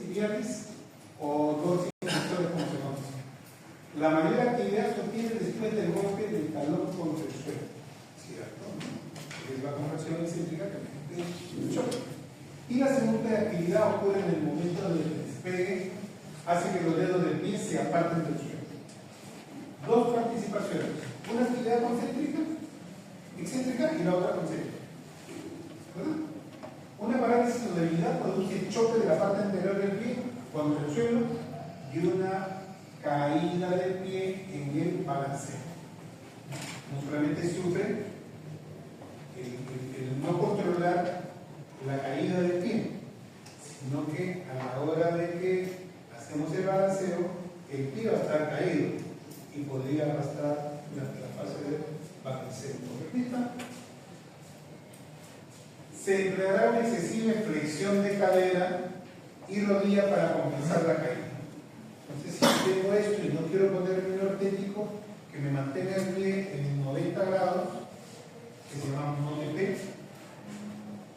tibiales o dorsiflexores como se conoce. La mayor actividad se obtiene después del golpe del talón contra el suelo, ¿cierto? Es la contracción excéntrica que el choque. Y la segunda actividad ocurre en el momento del despegue, hace que los dedos del pie se aparten del suelo. Dos participaciones, una actividad concéntrica, excéntrica y la otra concéntrica. ¿Verdad? Una parálisis o debilidad produce el choque de la parte anterior del pie contra el suelo y una caída del pie en el balanceo. No solamente sufre el no controlar la caída del pie, sino que a la hora de que hacemos el balanceo, el pie va a estar caído y podría arrastrar durante la fase de balanceo. Repita. Se empleará una excesiva flexión de cadera y rodilla para compensar la caída. Entonces, si tengo esto y no quiero ponerme el ortético, que me mantenga el pie en 90 grados, que se llama monopé,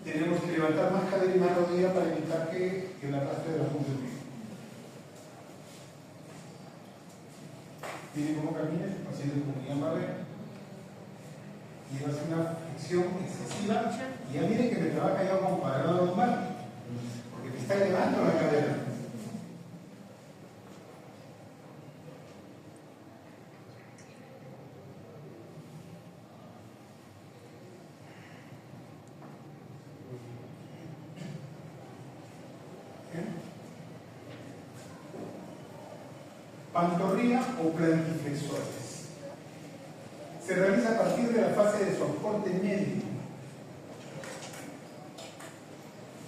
tenemos que levantar más cadera y más rodilla para evitar que el arrastre de la punta del pie. Miren cómo camina el paciente con Guillain-Barré. Y va a ser una flexión excesiva. Y ya miren que me trabaja ya como parado lumbar, porque me está elevando la cadera. Pantorrilla o plantiflexores. Se realiza a partir de la fase de soporte medio.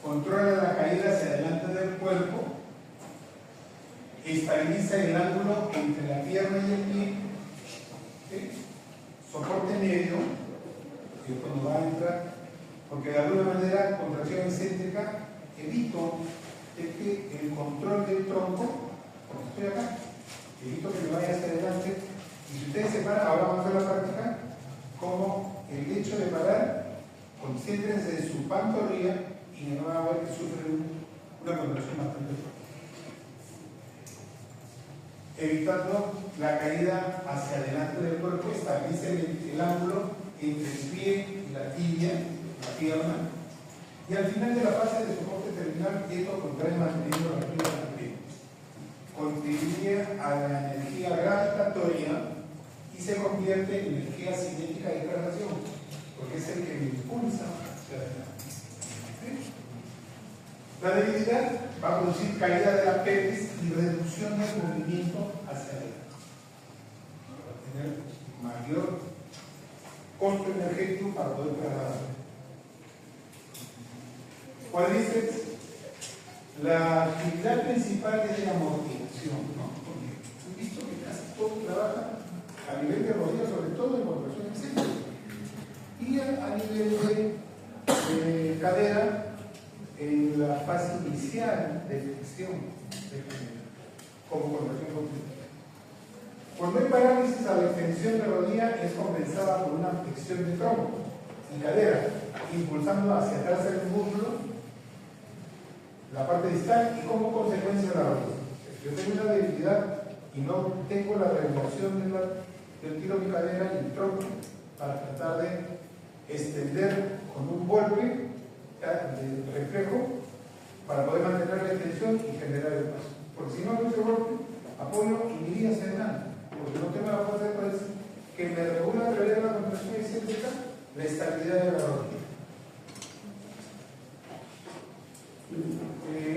Controla la caída hacia adelante del cuerpo. Estabiliza el ángulo entre la pierna y el pie. ¿Sí? Soporte medio, que cuando va a entrar, porque de alguna manera, contracción excéntrica, evito de que el control del tronco, como estoy acá, evito que me vaya hacia adelante. Y si ustedes se paran, ahora vamos a ver la práctica, como el hecho de parar, concéntrense en su pantorrilla y me van a ver que sufren una contracción bastante fuerte. Evitando la caída hacia adelante del cuerpo, estabiliza el ángulo entre el pie y la tibia, la pierna. Y al final de la fase de soporte terminal, esto contrae manteniendo la pierna del pie. Contribuye a la energía gravitatoria y se convierte en energía cinética de traslación, porque es el que me impulsa hacia adelante. ¿Sí? La debilidad va a producir caída de la pelvis y reducción del movimiento hacia adelante. Va a tener mayor costo energético para poder trasladar. Cuádriceps, la actividad principal es de amortiguación, ¿no? Porque he visto que casi todo trabaja a nivel de rodilla, sobre todo en contracción excéntrica, y a nivel de cadera en la fase inicial de flexión de cadera, como contracción completa. Cuando hay parálisis a la extensión de rodilla es compensada por una flexión de tronco y cadera, impulsando hacia atrás el músculo, la parte distal, y como consecuencia la rodilla. Si yo tengo una debilidad y no tengo la regulación del tiro de cadera y el tronco para tratar de extender con un golpe de reflejo para poder mantener la extensión y generar el paso. Porque si no hago ese golpe, apoyo y iría hacia adelante, porque no tengo la fuerza de presión que me regula a través de la contracción excéntrica la estabilidad de la rodilla.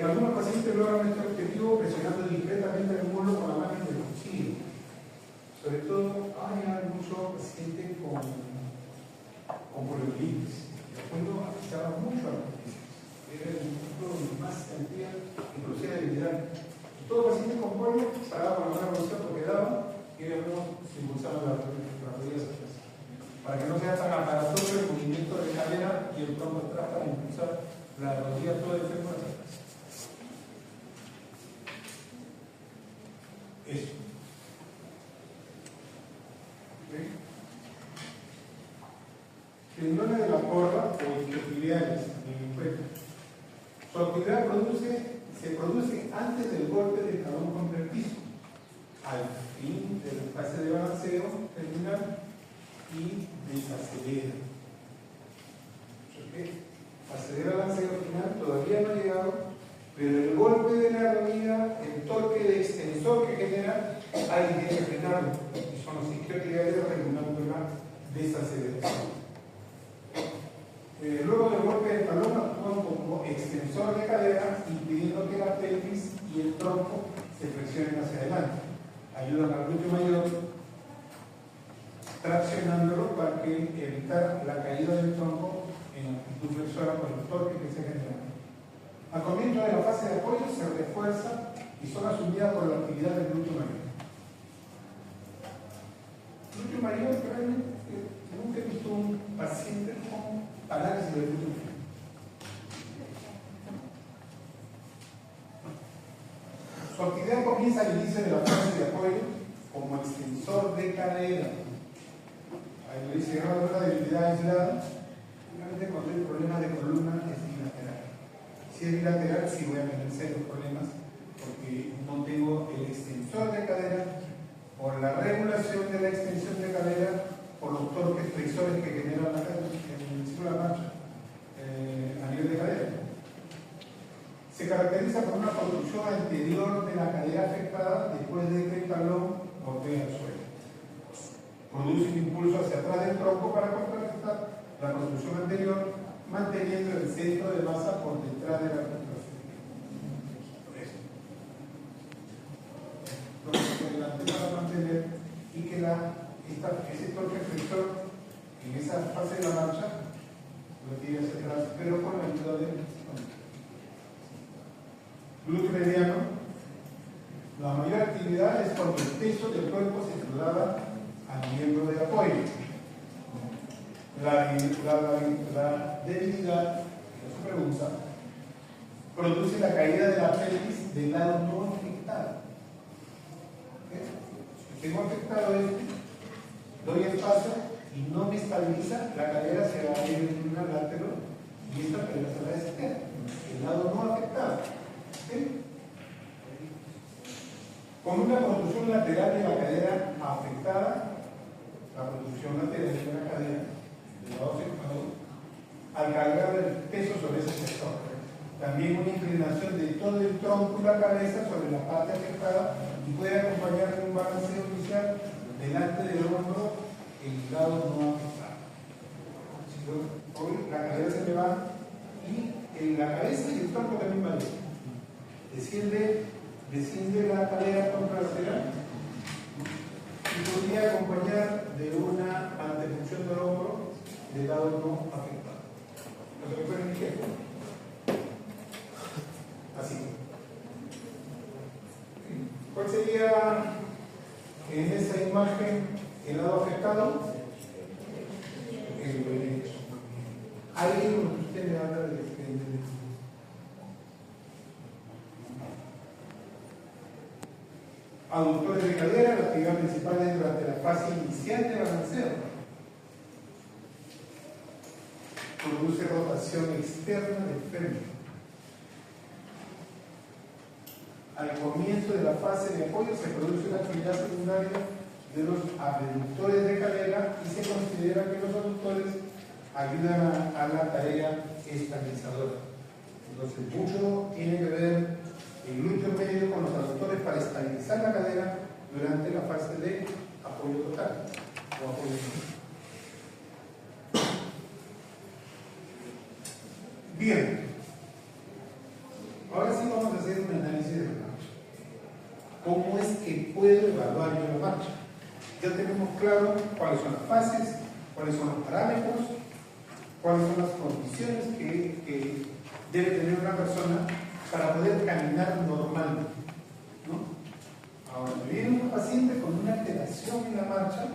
Algunos pacientes logran este objetivo presionando discretamente el muslo con la mano del cuchillo. Sobre todo hay muchos pacientes con poliomelitis. De acuerdo, afectaba mucho a los pacientes. Era el punto más sentía que producía debilidad. Todo paciente con polio paraba con la mano bolsa porque daba y luego se impulsaban las rodillas atrás. Para que no sea tan aparatoso el movimiento de cadera y el tronco atrás para impulsar la rodilla todo el fémur hacia atrás. Eso. ¿Okay? Tendón de la corva o isquiotibiales en el cuerpo. Su actividad produce se produce antes del golpe del talón contra el piso, al fin de la fase de balanceo terminal y desacelera. Fase de balanceo final todavía no ha llegado, pero el golpe de la rodilla, el torque de extensor que genera, hay que frenarlo, y son los isquiotibiales regulando la desaceleración. Luego del golpe del talón actúan como extensor de cadera, impidiendo que la pelvis y el tronco se flexionen hacia adelante. Ayudan al glúteo mayor, traccionándolo para evitar la caída del tronco en actitud flexora por el torque que se genera. Al comienzo de la fase de apoyo se refuerza y son asumidas por la actividad del glúteo mayor. Glúteo mayor, realmente, nunca he visto un paciente con parálisis del glúteo mayor. Su actividad comienza al inicio de la fase de apoyo como extensor de cadera. Ahí lo dice, una debilidad aislada. Realmente cuando hay problemas de columna es bilateral. Si es bilateral, sí voy a tener serios problemas porque no tengo el extensor de cadera por la regulación de la extensión de cadera, por los torques flexores que generan la cadera en el ciclo de la marcha a nivel de cadera. Se caracteriza por una construcción anterior de la cadera afectada después de que el talón golpea el suelo. Produce un impulso hacia atrás del tronco para contrarrestar la construcción anterior, manteniendo el centro de masa por detrás de la construcción. Por eso, delante para mantener y que ese torque flexor en esa fase de la marcha lo tire hacia atrás, pero con la ayuda del glúteo mediano. La mayor actividad es cuando el peso del cuerpo se traslada al miembro de apoyo. La debilidad, que se pregunta, produce la caída de la pelvis del lado no afectado. Si tengo afectado doy espacio y no me estabiliza, la cadera se va a ir en un látero y esta cadera se va a deshacer. El lado no afectado. ¿Sí? Con una construcción lateral de la cadera afectada, la construcción lateral de la cadera del lado afectado, al cargar el peso sobre ese sector. También una inclinación de todo el tronco y la cabeza sobre la parte afectada y puede acompañar de un balanceo inicial delante del hombro el lado no afectado. Hoy la cadera se me va y en la cabeza y el tronco también va bien. Desciende la cadera contralateral y podría acompañar de una antefunción del hombro del lado no afectado. ¿No se recuerdan qué? Así. ¿Cuál sería en esa imagen el lado afectado? El derecho. Ahí donde usted me habla del derecho. Aductores de cadera, la actividad principal es durante la fase inicial de balanceo. Produce rotación externa del fémur. Al comienzo de la fase de apoyo se produce una actividad secundaria de los abductores de cadera y se considera que los aductores ayudan a la tarea estabilizadora. Entonces, mucho tiene que ver el glúteo medio con los aductores para estabilizar la cadera durante la fase de apoyo total o apoyo total. Bien, ahora sí vamos a hacer un análisis de la marcha. ¿Cómo es que puedo evaluar yo la marcha? Ya tenemos claro cuáles son las fases, cuáles son los parámetros, cuáles son las condiciones que debe tener una persona para poder caminar normalmente, ¿no? Ahora, me viene un paciente con una alteración en la marcha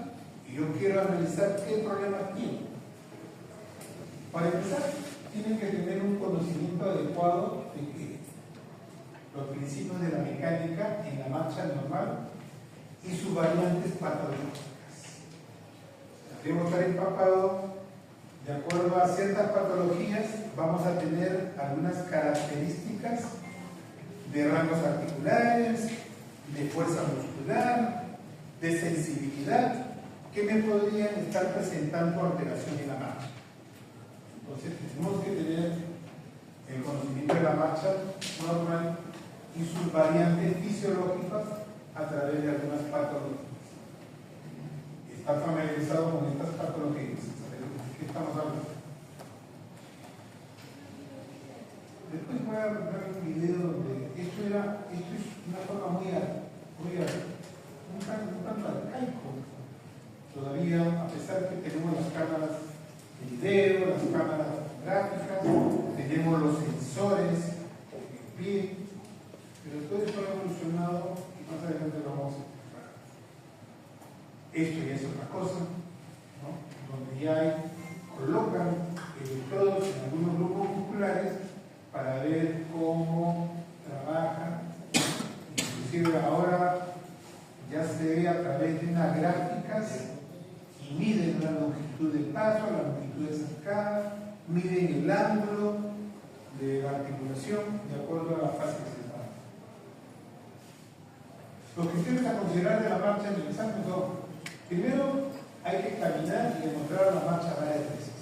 y yo quiero analizar qué problema tiene. Para empezar, tienen que tener un conocimiento adecuado de los principios de la mecánica en la marcha normal y sus variantes patológicas. Debemos estar empapados de acuerdo a ciertas patologías. Vamos a tener algunas características de rangos articulares, de fuerza muscular, de sensibilidad, que me podrían estar presentando alteración en la marcha. Entonces tenemos que tener el conocimiento de la marcha normal y sus variantes fisiológicas a través de algunas patologías. Estar familiarizado con estas patologías, ¿de qué estamos hablando? Después voy a ver un video donde esto es una forma muy un tanto arcaico. Todavía, a pesar que tenemos las cámaras de video, las cámaras fotográficas, tenemos los sensores en pie, pero todo esto ha evolucionado y más adelante lo vamos a encontrar. Esto ya es otra cosa, ¿no? Donde ya colocan electrodos en algunos grupos musculares para ver cómo trabaja. Inclusive ahora ya se ve a través de unas gráficas y miden la longitud del paso, la longitud de zancada, miden el ángulo de la articulación de acuerdo a la fase que se da. Los criterios a considerar de la marcha en el examen son: primero, hay que caminar y demostrar la marcha varias veces.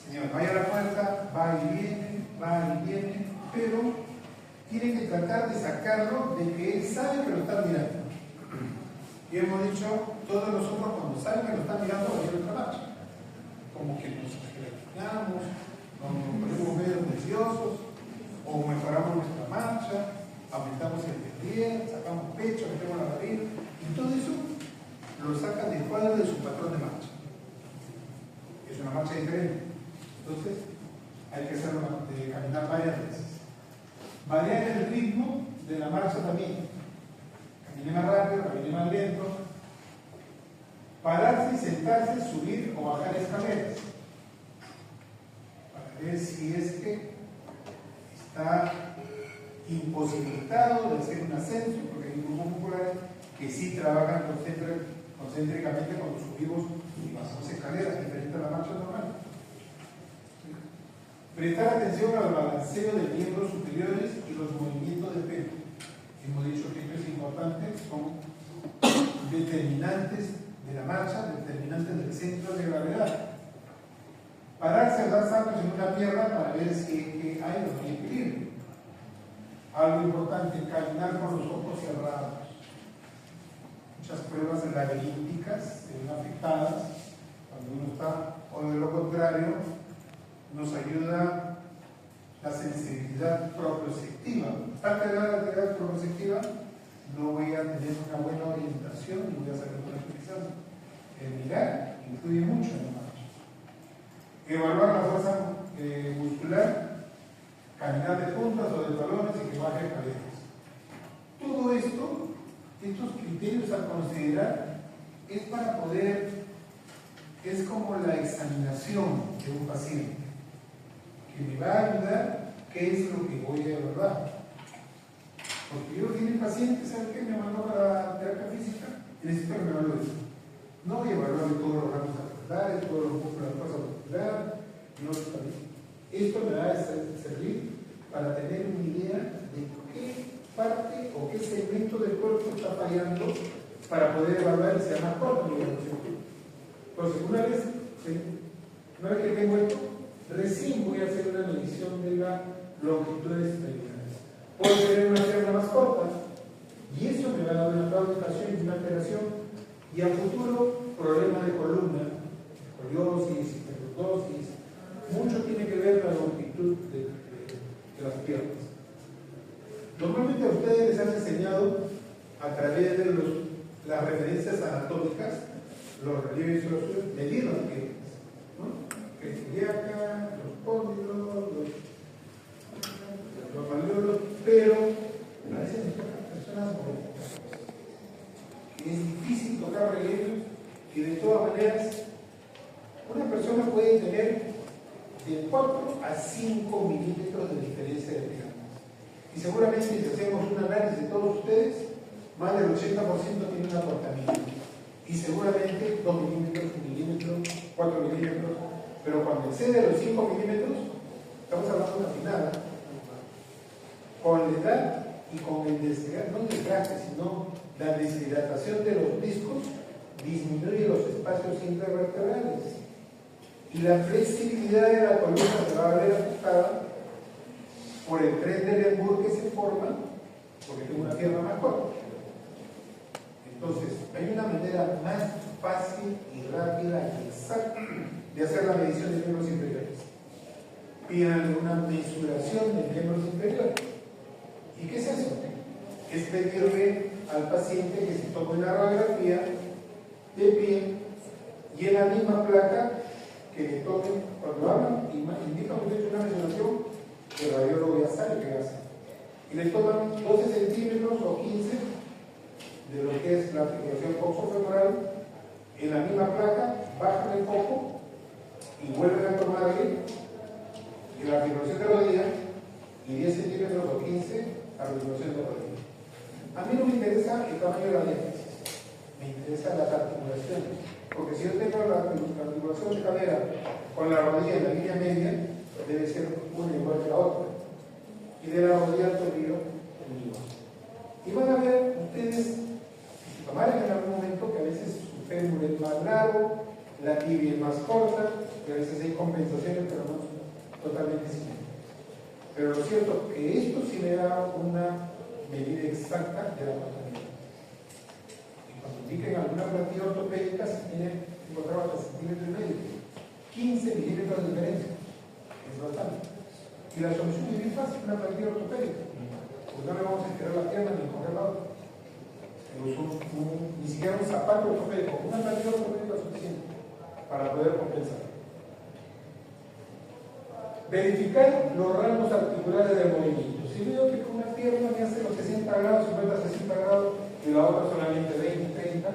Señor, vaya a la puerta, va y viene, pero tienen que tratar de sacarlo de que él sabe que lo están mirando. Y hemos dicho, todos nosotros cuando saben que lo están mirando, va a ir otra marcha. Como que nos relacionamos, nos ponemos medio nerviosos, o mejoramos nuestra marcha, aumentamos el despliegue, sacamos pecho, metemos la barriga, y todo eso lo sacan del cuadro de su patrón de marcha. Es una marcha diferente. Entonces, hay que hacerlo de caminar varias veces. Variar el ritmo de la marcha también. Camine más rápido, camine más lento. Pararse y sentarse, subir o bajar escaleras. Para ver si es que está imposibilitado de hacer un ascenso, porque hay grupos musculares que sí trabajan concéntricamente cuando subimos y bajamos escaleras, diferente a la marcha normal. Prestar atención al balanceo de miembros superiores y los movimientos de pelo. Hemos dicho que esto es importante, son determinantes de la marcha, determinantes del centro de gravedad. Pararse a dar saltos en una pierna para ver si hay un equilibrio. Algo importante, caminar con los ojos cerrados. Muchas pruebas laberínticas se ven afectadas cuando uno está, o de lo contrario, nos ayuda la sensibilidad proprioceptiva. Parte de la actividad proprioceptiva, no voy a tener una buena orientación y voy a saber por utilizando. El mirar influye mucho en la marcha. Evaluar la fuerza muscular, caminar de puntas o de talones y que baje escaleras. Todo esto, estos criterios a considerar, es para poder, es como la examinación de un paciente, que me va a ayudar qué es lo que voy a evaluar. Porque yo tiene pacientes, ¿saben qué? Me mandó para terapia física y necesito que me evalúe eso. No voy a evaluar todos los ramos articulares, todos los músculos de la fuerza muscular, no está bien. Esto me va a servir para tener una idea de qué parte o qué segmento del cuerpo está fallando para poder evaluar y sea más corto mi evaluación. Entonces, una vez que tengo esto, recién voy a hacer una medición de la longitud de extremidades. Puedo tener una pierna más corta y eso me va a dar una claudicación y una alteración y a futuro problemas de columna, escoliosis, hiperlordosis. Mucho tiene que ver la longitud de las piernas. Normalmente a ustedes les han enseñado a través de las referencias anatómicas, los relieves óseos, medir las piernas, ¿no? El ilíaca, los cóndilos, los malleolos, pero a veces las personas es difícil tocar relieves y de todas maneras una persona puede tener de 4 a 5 milímetros de diferencia de piernas. Y seguramente si hacemos un análisis de todos ustedes, más del 80% tiene un acortamiento. Y seguramente 2 milímetros, 1 milímetro, 4 milímetros. Pero cuando excede los 5 milímetros, estamos hablando de una afinada. Con la edad y con el desgaste, no el desgaste, sino la deshidratación de los discos, disminuye los espacios intervertebrales. Y la flexibilidad de la columna se va a ver afectada por el tren de Lembour que se forma, porque tengo una pierna más corta. Entonces, hay una manera más fácil y rápida y exacta de hacer la medición de miembros inferiores. Pidan una mesuración de miembros inferiores. ¿Y qué es eso? Es pedirle al paciente que se tome una radiografía de pie y en la misma placa que le tomen, cuando hablan, indica una mesuración, el radiólogo ya sabe qué hace. Y le toman 12 centímetros o 15 de lo que es la articulación coxofemoral, en la misma placa, bajan el poco y vuelven a tomarle la articulación de rodilla y 10 centímetros o 15 articulación de rodilla. A mí no me interesa el tamaño de la diátesis, me interesan las articulaciones, porque si yo tengo la articulación de cadera con la rodilla en la línea media, debe ser una igual que la otra, y de la rodilla al tobillo igual. Y van a ver ustedes, si tomaran en algún momento, que a veces su fémur es más largo, la tibia es más corta, y a veces hay compensaciones, pero no totalmente similares. Pero lo cierto es que esto sí me da una medida exacta de la patología. Y cuando indiquen alguna plantilla ortopédica, se tiene encontrado hasta centímetros y medio, 15 milímetros de diferencia. Es bastante. Y la solución es bien fácil, una plantilla ortopédica. Pues no le vamos a estirar la pierna ni coger la otra. Ni siquiera un zapato ortopédico, una plantilla ortopédica es suficiente para poder compensar. Verificar los rangos articulares del movimiento. Si veo que con una pierna me hace los 60 grados, 50, 60 grados y la otra solamente 20, 30,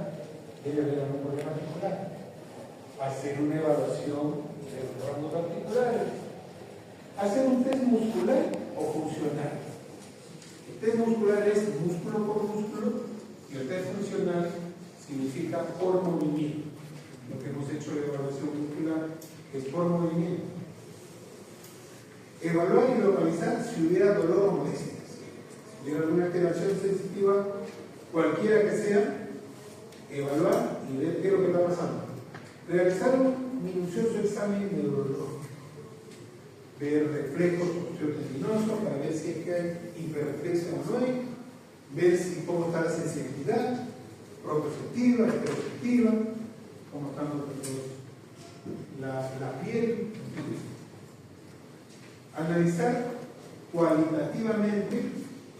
debe haber algún problema articular. Hacer una evaluación de los rangos articulares. Hacer un test muscular o funcional. El test muscular es músculo por músculo y el test funcional significa por movimiento. Lo que hemos hecho de evaluación muscular es por movimiento. Evaluar y localizar si hubiera dolor o molestias. Si hubiera alguna alteración sensitiva, cualquiera que sea, evaluar y ver qué es lo que está pasando. Realizar un minucioso examen neurológico. Ver reflejos osteotendinosos para ver si es que hay hiperreflexia o no hay. Ver si cómo está la sensibilidad, proprioceptiva, estereoceptiva, cómo están la piel. Analizar cualitativamente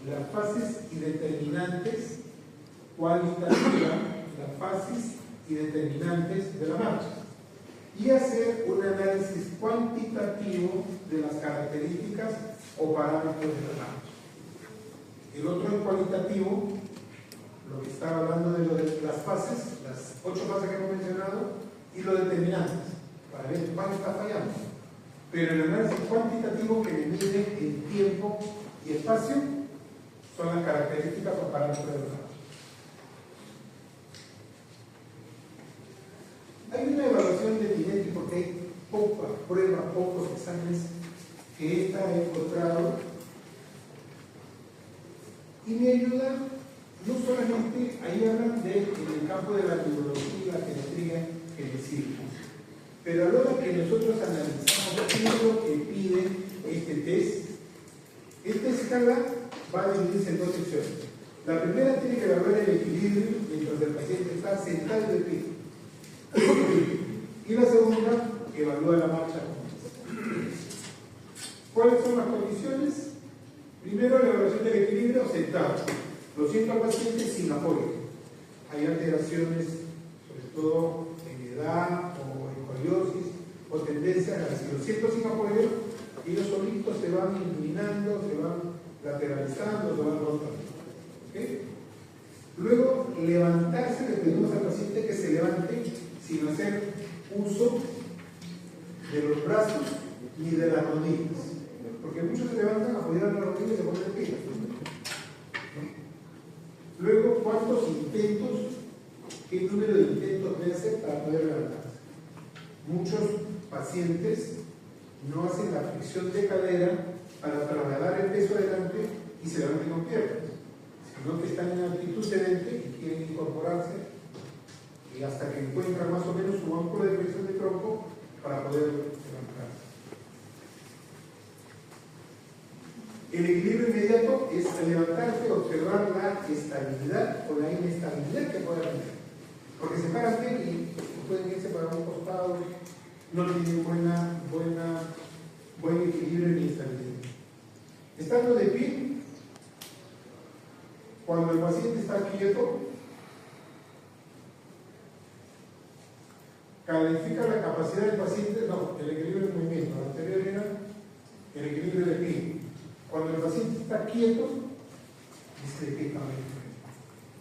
las fases y determinantes, las fases y determinantes de la marcha, y hacer un análisis cuantitativo de las características o parámetros de la marcha. El otro es cualitativo, lo que estaba hablando de las fases, las 8 fases que hemos mencionado, y los determinantes, para ver cuál está fallando. Pero el análisis cuantitativo que me mide en tiempo y espacio son las características o parámetros de la marcha. Hay una evaluación de Tinetti porque hay pocas pruebas, pocos exámenes que esta he encontrado y me ayuda no solamente, ahí hablan en el campo de la neurología, la pediatría, el circo. Pero a la hora que nosotros analizamos qué es lo que pide este test, esta escala va a dividirse en 2 secciones. La primera tiene que evaluar el equilibrio mientras el paciente está sentado y de pie. Y la segunda evalúa la marcha. ¿Cuáles son las condiciones? Primero, la evaluación del equilibrio sentado. Lo siento al paciente sin apoyo. Hay alteraciones, sobre todo en edad o o tendencia a si lo siento sin apoyo, ellos solitos se van inclinando, se van lateralizando, se van rotando. ¿Okay? Luego, levantarse, le pedimos al paciente que se levante sin hacer uso de los brazos ni de las rodillas, porque muchos se levantan, apoyan las rodillas y se ponen de pie. Luego, ¿cuántos intentos, qué número de intentos debe hacer para poder levantarse? Muchos pacientes no hacen la flexión de cadera para trasladar el peso adelante y se levanten con piernas, sino que están en actitud sedente y quieren incorporarse y hasta que encuentran más o menos su ángulo de flexión de tronco para poder levantarse. El equilibrio inmediato es levantarse, observar la estabilidad o la inestabilidad que pueda tener. Porque se paran bien y pueden irse para un costado, no tienen buen equilibrio ni estabilidad. Estando de pie, cuando el paciente está quieto, califica la capacidad del paciente, no, el equilibrio de movimiento, la anterior era el equilibrio de pie. Cuando el paciente está quieto, dice de pie también,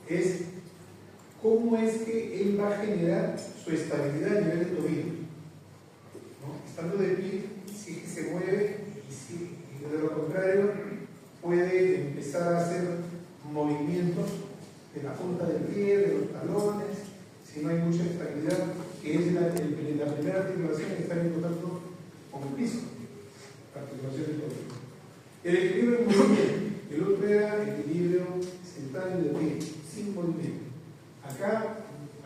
es cómo es que él va a generar su estabilidad a nivel de tobillo. ¿No? Estando de pie, sí que se mueve y de lo contrario puede empezar a hacer movimientos de la punta del pie, de los talones, si no hay mucha estabilidad, que es la primera articulación que está en contacto con el piso, la articulación del tobillo. El equilibrio en movimiento, el otro era equilibrio sentado y de pie, sin movimiento. Acá,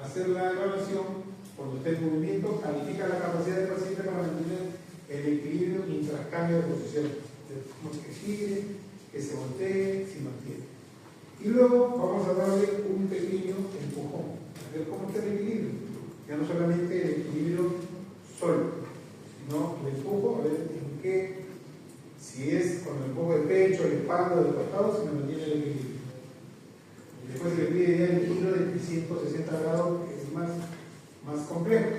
hacer la evaluación, cuando está en movimiento, califica la capacidad del paciente para mantener el equilibrio mientras cambia de posición. Que gire, que se voltee, se mantiene. Y luego vamos a darle un pequeño empujón, a ver cómo está el equilibrio. Ya no solamente el equilibrio solo, sino el empujo, a ver en qué, si es con el empujo de pecho, de espalda, de costado, se me mantiene el equilibrio. Y después se le pide ya el giro de 360 grados, que es más complejo.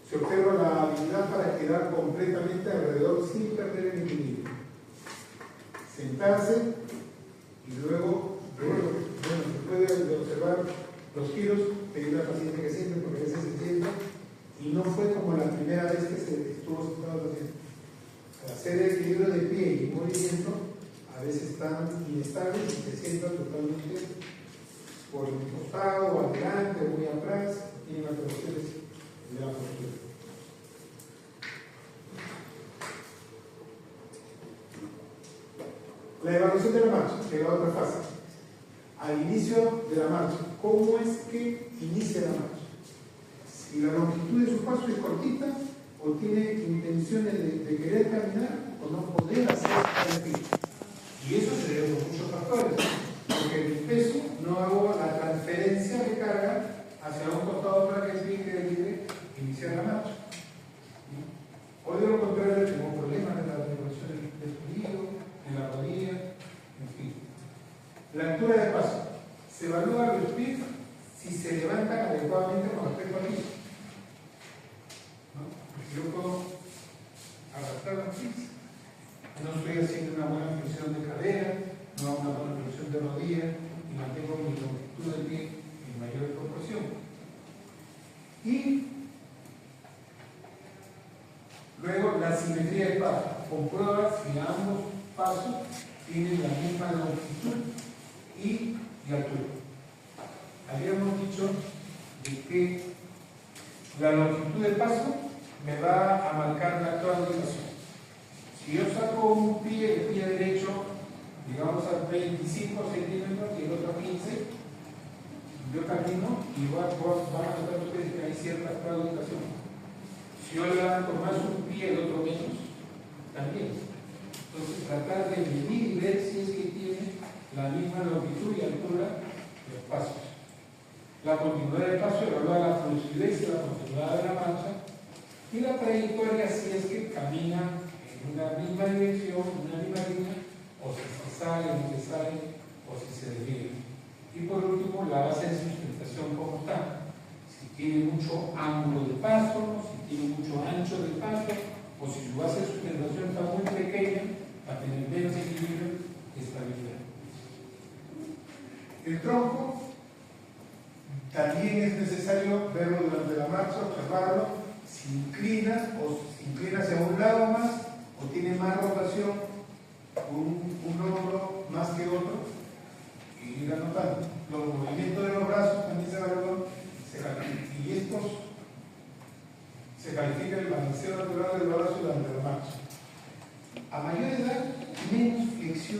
Se observa la habilidad para quedar completamente alrededor sin perder el equilibrio. Sentarse y luego, después de observar los giros, pedirle al paciente que siente, porque a veces se sienta y no fue como la primera vez que se estuvo sentado el paciente. Al hacer el equilibrio de pie y movimiento, a veces están inestables y se sientan totalmente por el costado, o adelante, o muy atrás, tienen alteraciones de la postura. La evaluación de la marcha, que es la otra fase. Al inicio de la marcha, ¿cómo es que inicia la marcha? Si la longitud de su paso es cortita, o tiene intenciones de querer caminar, o no poder hacer el pie. Y eso se debe a muchos factores, porque el peso no hago la transferencia de carga hacia un costado para que el pie quede libre e iniciar la marcha. O de lo contrario, tengo problemas de la regulación del tobillo, en la rodilla, en fin. La altura de paso. Se evalúa los pies si se levantan adecuadamente con respecto al piso. Yo puedo arrastrar los pies. No estoy haciendo una buena flexión de cadera, no hago una buena flexión de rodilla y mantengo mi longitud del pie en mayor proporción. Y luego la simetría de paso. Comprueba si ambos pasos tienen la misma longitud y altura. Habíamos dicho de que la longitud del paso me va a marcar la claudicación. Si yo saco un pie, el pie derecho, digamos a 25 centímetros y el otro a 15, yo camino y van a notar ustedes que hay cierta claudicación. Si yo levanto más un pie, el otro menos, también. Entonces, tratar de medir y ver si es que tiene la misma longitud y altura de los pasos. La continuidad del paso evalúa la fluidez y la continuidad de la marcha, y la trayectoria si es que camina en una misma dirección, en una misma línea, o si se sale, no se sale, o si se desvía. Y por último, la base de sustentación, cómo está. Si tiene mucho ángulo de paso, si tiene mucho ancho de paso, o si su base de sustentación está muy pequeña, para tener menos equilibrio y estabilidad. El tronco también es necesario verlo durante la marcha, observarlo, si inclina hacia un lado más, o tiene más rotación, un hombro más que otro, y ir anotando. Los movimientos de los brazos también se evalúan, y estos se califica el balanceo natural del brazo durante la marcha. A mayor edad, menos flexión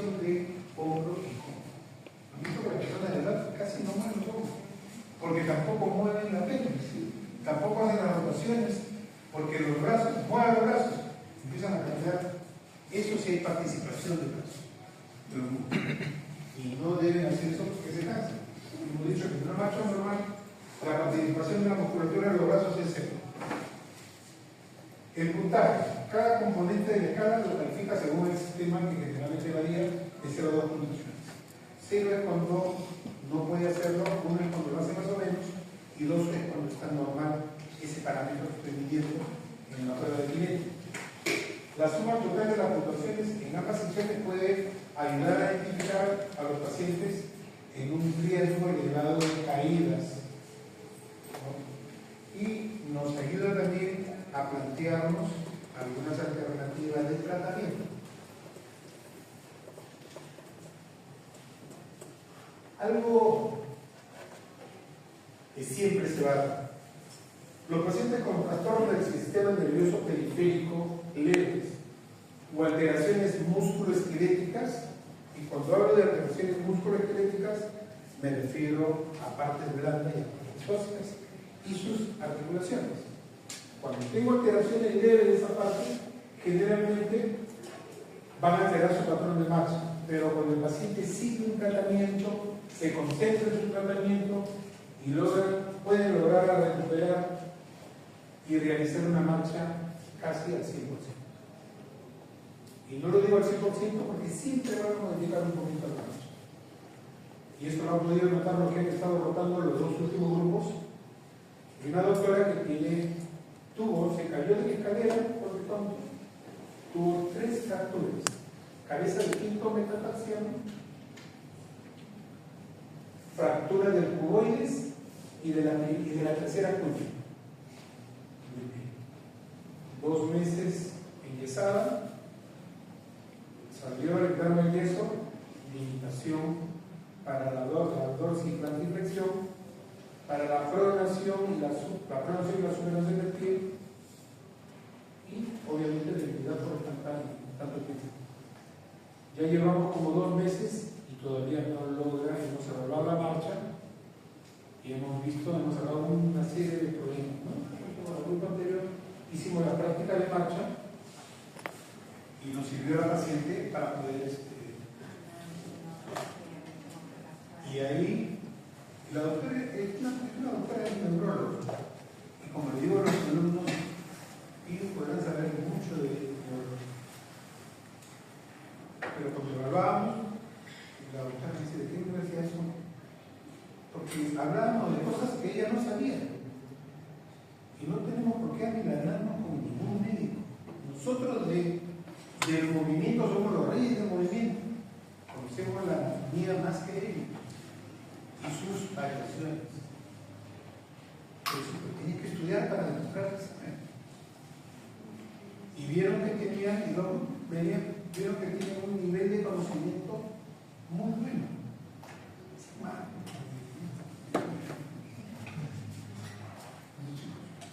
porque tampoco mueven la pelvis, ¿sí? Tampoco hacen las rotaciones, porque los brazos, mueven los brazos, empiezan a cambiar. Eso sí hay participación de brazos, de los músculos. Y no deben hacer eso porque se cansan. Hemos dicho que en una marcha normal, la participación de la musculatura de los brazos es cero. El puntaje. Cada componente de la escala lo califica según el sistema que generalmente varía de 0 a 2 condiciones. 0 es cuando no puede hacerlo, 1 es cuando lo hace más o menos, y 2 es cuando está normal ese parámetro que estoy midiendo en la prueba de equilibrio. La suma total de las puntuaciones en ambas secciones puede ayudar a identificar a los pacientes en un riesgo elevado de caídas, ¿no? Y nos ayuda también a plantearnos algunas alternativas de tratamiento. Algo que siempre se va a dar. Los pacientes con trastornos del sistema nervioso periférico leves o alteraciones musculoesqueléticas, y cuando hablo de alteraciones musculoesqueléticas me refiero a partes blandas y a partes óseas y sus articulaciones. Cuando tengo alteraciones leves de esa parte, generalmente van a alterar su patrón de marcha, pero cuando el paciente sigue un tratamiento, se concentra en su tratamiento y puede lograr recuperar y realizar una marcha casi al 100%. Y no lo digo al 100% porque siempre van a modificar un poquito la marcha. Y esto lo han podido notar lo que han estado rotando los dos últimos grupos. Y una doctora que se cayó de la escalera porque tuvo 3 fracturas: cabeza de quinto metatarsiano, fractura del cuboides y de la tercera cuña. 2 meses enyesada, salió el plano del yeso, limitación para la dorsiflexión, para la pronación y la supinación del pie, y obviamente debilidad por tanto tiempo. Ya llevamos como 2 meses y todavía no logra, hemos cerrado la marcha y hemos cerrado una serie de problemas, ¿no? Como el grupo anterior, hicimos la práctica de marcha y nos sirvió a la paciente para poder y ahí la doctora es una doctora de neurólogo, y como le digo a los alumnos, ellos podrán saber mucho de neurología, pero cuando evaluábamos, la doctora me dice: ¿de qué universidad son? Porque hablábamos de cosas que ella no sabía, y no tenemos por qué amilanarnos con ningún médico. Nosotros del movimiento somos los reyes del movimiento, conocemos la anatomía más que ellos y sus variaciones. Eso lo tienen que estudiar para demostrar que saben. Y vieron que tenían un nivel de conocimiento muy bueno.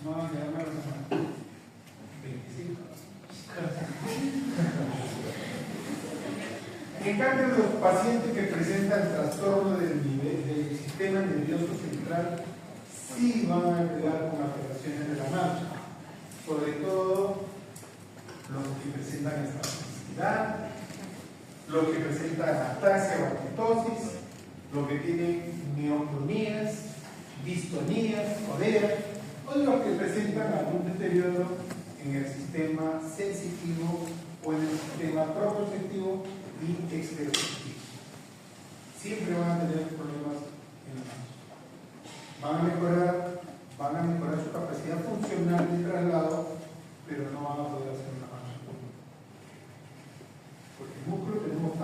No, ya me lo 25. En cambio, los pacientes que presentan trastorno del sistema nervioso central sí van a quedar con alteraciones de la marcha, sobre todo los que presentan espasticidad, los que presentan ataxia o apotosis, los que tienen mioclonías, distonías, codeas, o los que presentan algún deterioro en el sistema sensitivo o en el sistema proprioceptivo y exteroceptivo. Siempre van a tener problemas en la marcha. Van a mejorar su capacidad funcional de traslado, pero no van a poder hacer una marcha. Porque el músculo tenemos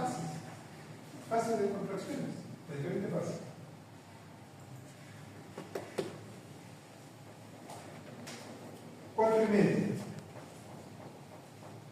fases de contracciones, de diferentes fases.